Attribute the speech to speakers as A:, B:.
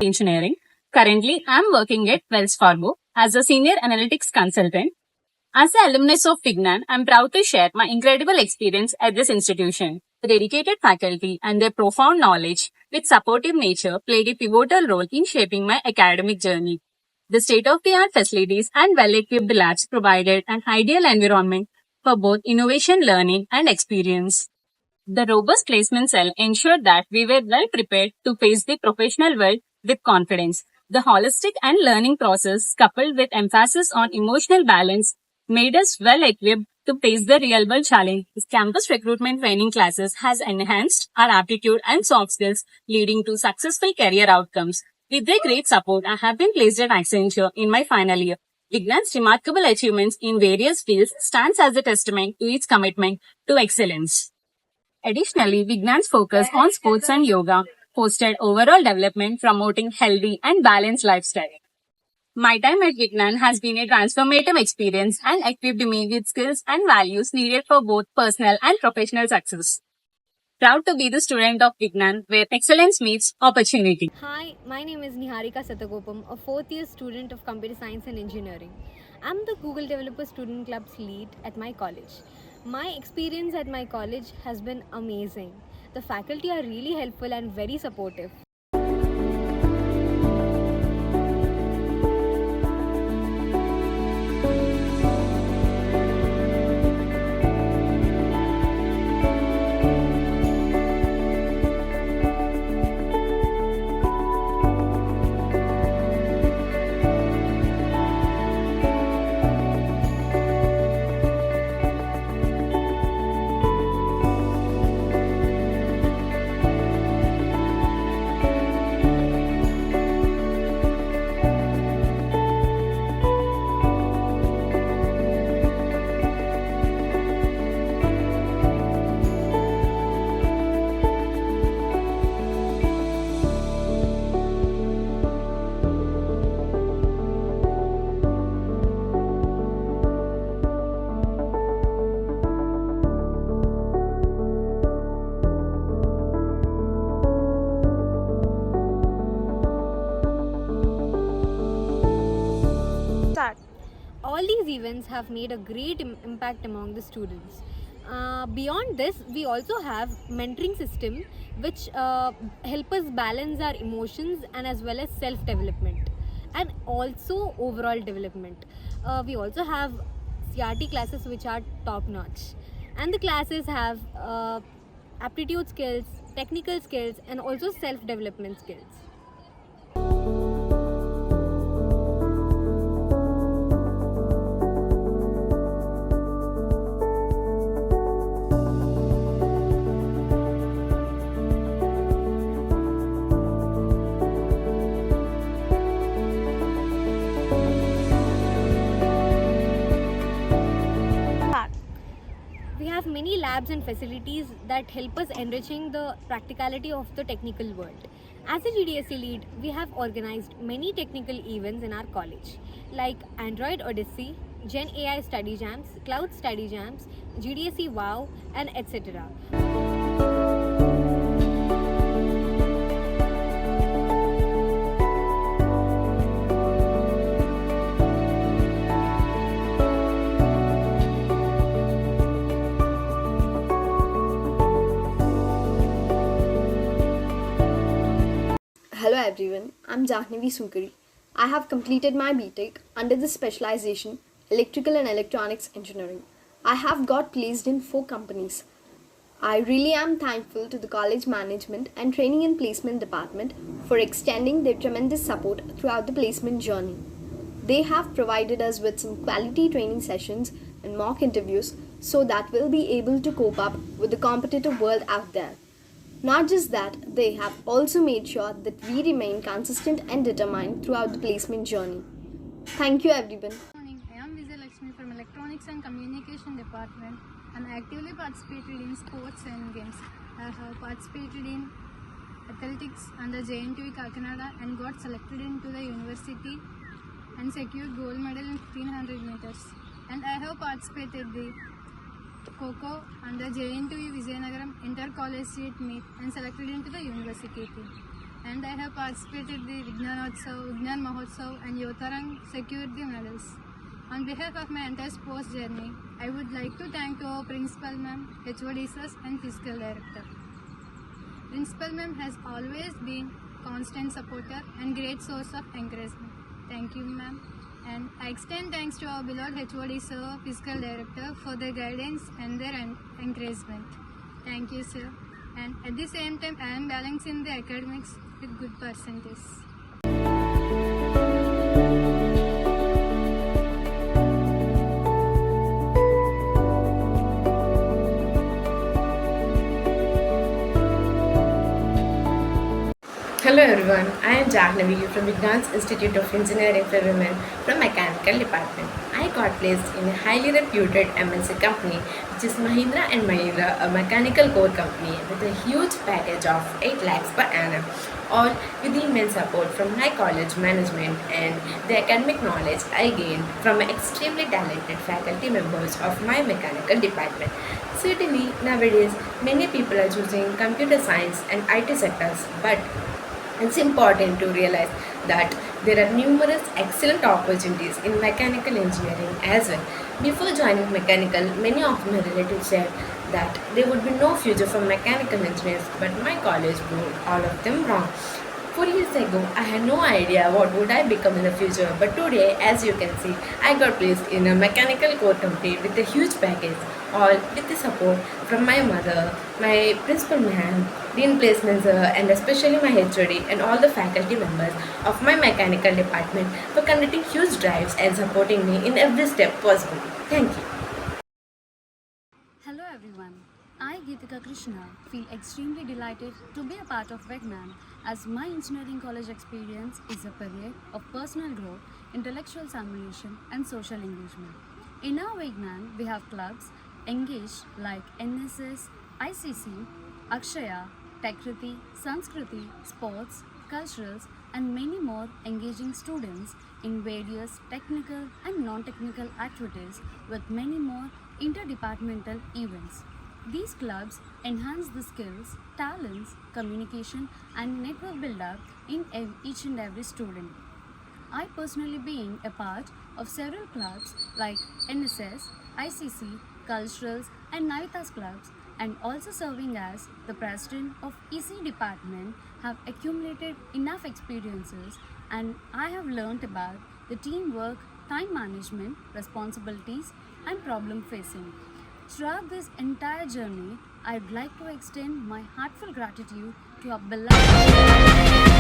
A: Engineering. Currently, I am working at Wells Fargo as a senior analytics consultant. As an alumnus of Vignan, I am proud to share my incredible experience at this institution. The dedicated faculty and their profound knowledge with supportive nature played a pivotal role in shaping my academic journey. The state-of-the-art facilities and well-equipped labs provided an ideal environment for both innovation, learning, and experience. The robust placement cell ensured that we were well prepared to face the professional world with confidence. The holistic and learning process, coupled with emphasis on emotional balance, made us well equipped to face the real world challenge. This campus recruitment training classes has enhanced our aptitude and soft skills, leading to successful career outcomes. With their great support, I have been placed at Accenture in my final year. Vignan's remarkable achievements in various fields stands as a testament to its commitment to excellence. Additionally, Vignan's focus on sports and yoga fostered overall development, promoting healthy and balanced lifestyle. My time at Vignan has been a transformative experience and equipped me with skills and values needed for both personal and professional success. Proud to be the student of Vignan, where excellence meets opportunity.
B: Hi, my name is Niharika Satagopam, a fourth year student of Computer Science and Engineering. I'm the Google Developer Student Club's lead at my college. My experience at my college has been amazing. The faculty are really helpful and very supportive. All these events have made a great impact among the students. Beyond this, we also have mentoring system which help us balance our emotions and as well as self-development and also overall development. We also have CRT classes which are top-notch, and the classes have aptitude skills, technical skills, and also self-development skills. We have many labs and facilities that help us enriching the practicality of the technical world. As a GDSC lead, we have organized many technical events in our college like Android Odyssey, Gen AI Study Jams, Cloud Study Jams, GDSC Wow, and etc.
C: Hello everyone, I'm Jahnavi Sunkari. I have completed my BTech under the specialization Electrical and Electronics Engineering. I have got placed in 4 companies. I really am thankful to the college management and training and placement department for extending their tremendous support throughout the placement journey. They have provided us with some quality training sessions and mock interviews so that we'll be able to cope up with the competitive world out there. Not just that, they have also made sure that we remain consistent and determined throughout the placement journey. Thank you everyone.
D: Good morning. I am Vijay Lakshmi from Electronics and Communication Department and actively participated in sports and games. I have participated in athletics under JNTU Kakinada and got selected into the university and secured gold medal in 1500 meters. And I have participated in the Kho under JNTU Vizianagaram Inter-Collegiate Meet and selected into the university team. and I have participated in the Vignan Mahotsav and Yotarang secured the medals. On behalf of my entire sports journey, I would like to thank our Principal Ma'am, HOD Sirs and Physical Director. Principal Ma'am has always been constant supporter and great source of encouragement. Thank you, ma'am. And I extend thanks to our beloved HOD Sir, Physical Director for their guidance and their encouragement. Thank you, sir. And at the same time, I am balancing the academics with good percentage.
E: Hello everyone, I am Jahnavi from Vignan's Institute of Engineering for Women from Mechanical Department. I got placed in a highly reputed MNC company which is Mahindra and Mahindra, a mechanical core company with a huge package of 8 lakhs per annum, all with the immense support from my college management and the academic knowledge I gained from extremely talented faculty members of my mechanical department. Certainly, nowadays, many people are choosing computer science and IT sectors, but it's important to realize that there are numerous excellent opportunities in mechanical engineering as well. Before joining mechanical, many of my relatives said that there would be no future for mechanical engineers, but my college proved all of them wrong. 4 years ago, I had no idea what would I become in the future, but today, as you can see, I got placed in a mechanical core company with a huge package, all with the support from my mother, my principal ma'am, dean placement sir, and especially my HOD and all the faculty members of my mechanical department for conducting huge drives and supporting me in every step possible. Thank you.
F: Hello everyone, I Geetika Krishna feel extremely delighted to be a part of Vignan as my engineering college experience is a period of personal growth, intellectual stimulation and social engagement. In our Vignan, we have clubs engaged like NSS, ICC, Akshaya, Tekriti, Sanskriti, sports, culturals and many more engaging students in various technical and non-technical activities with many more interdepartmental events. These clubs enhance the skills, talents, communication and network build-up in each and every student. I personally being a part of several clubs like NSS, ICC, Culturals and Navitas clubs and also serving as the president of EC department have accumulated enough experiences and I have learnt about the teamwork, time management, responsibilities and problem facing. Throughout this entire journey, I would like to extend my heartfelt gratitude to our beloved